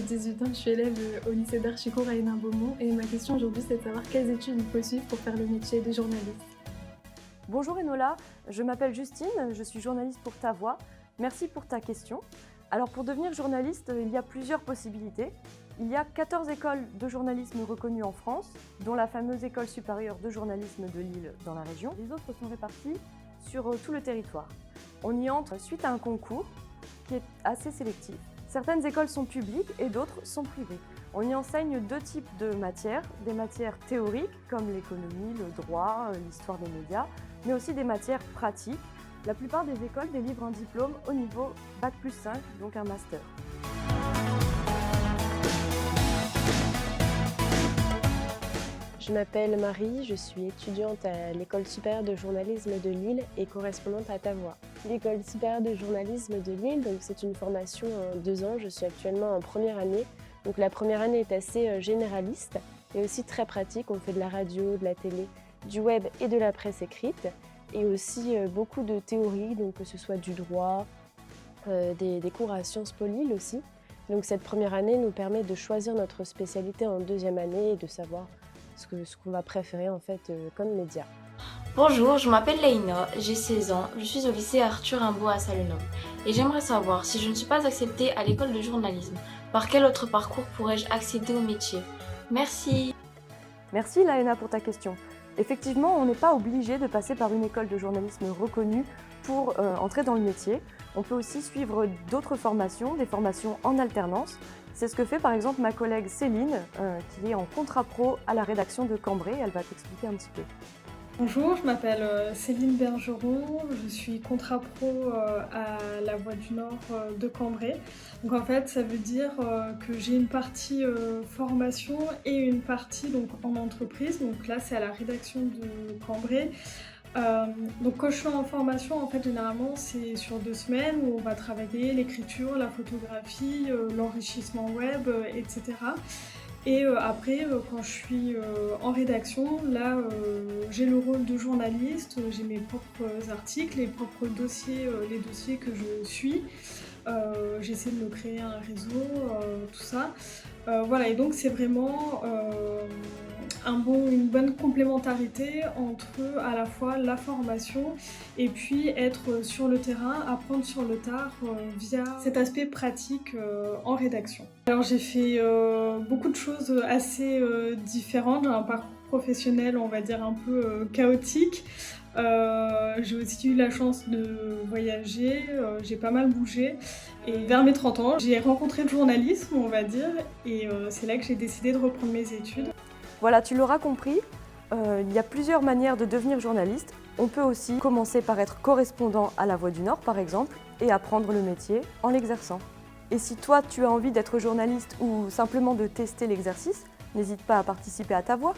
18 ans, je suis élève au lycée d'Archicourt à Hénin-Beaumont et ma question aujourd'hui c'est de savoir quelles études il faut suivre pour faire le métier de journaliste. Bonjour Enola, je m'appelle Justine, je suis journaliste pour Ta Voix. Merci pour ta question. Alors pour devenir journaliste, il y a plusieurs possibilités. Il y a 14 écoles de journalisme reconnues en France, dont la fameuse École supérieure de journalisme de Lille dans la région. Les autres sont répartis sur tout le territoire. On y entre suite à un concours qui est assez sélectif. Certaines écoles sont publiques et d'autres sont privées. On y enseigne deux types de matières, des matières théoriques comme l'économie, le droit, l'histoire des médias, mais aussi des matières pratiques. La plupart des écoles délivrent un diplôme au niveau Bac+5, donc un master. Je m'appelle Marie, je suis étudiante à l'École supérieure de journalisme de Lille et correspondante à Ta Voix. L'École supérieure de journalisme de Lille, c'est une formation en 2 ans, je suis actuellement en première année. Donc la première année est assez généraliste et aussi très pratique, on fait de la radio, de la télé, du web et de la presse écrite et aussi beaucoup de théories, donc que ce soit du droit, des cours à Sciences Po Lille aussi. Donc cette première année nous permet de choisir notre spécialité en deuxième année et de savoir ce qu'on va préférer en fait comme média. Bonjour, je m'appelle Leïna, j'ai 16 ans, je suis au lycée Arthur Rimbaud à Salenov et j'aimerais savoir si je ne suis pas acceptée à l'école de journalisme, par quel autre parcours pourrais-je accéder au métier? Merci. Merci Laëna pour ta question. Effectivement, on n'est pas obligé de passer par une école de journalisme reconnue pour entrer dans le métier. On peut aussi suivre d'autres formations, des formations en alternance. C'est ce que fait par exemple ma collègue Céline, qui est en contrat pro à la rédaction de Cambrai. Elle va t'expliquer un petit peu. Bonjour, je m'appelle Céline Bergeron, je suis contrat pro à La Voix du Nord de Cambrai. Donc en fait, ça veut dire que j'ai une partie formation et une partie donc, en entreprise. Donc là, c'est à la rédaction de Cambrai. Donc quand je suis en formation, en fait, généralement, c'est sur 2 semaines où on va travailler l'écriture, la photographie, l'enrichissement web, etc. Et après, quand je suis en rédaction, là, j'ai le rôle de journaliste, j'ai mes propres articles, les propres dossiers, les dossiers que je suis. J'essaie de me créer un réseau, tout ça. Voilà, et donc c'est vraiment une bonne complémentarité entre à la fois la formation et puis être sur le terrain, apprendre sur le tard via cet aspect pratique en rédaction. Alors j'ai fait beaucoup de choses assez différentes, j'ai un parcours professionnel on va dire un peu chaotique. J'ai aussi eu la chance de voyager, j'ai pas mal bougé et vers mes 30 ans j'ai rencontré le journalisme on va dire et c'est là que j'ai décidé de reprendre mes études. Voilà, tu l'auras compris, il y a plusieurs manières de devenir journaliste. On peut aussi commencer par être correspondant à La Voix du Nord par exemple et apprendre le métier en l'exerçant. Et si toi tu as envie d'être journaliste ou simplement de tester l'exercice, n'hésite pas à participer à Ta Voix.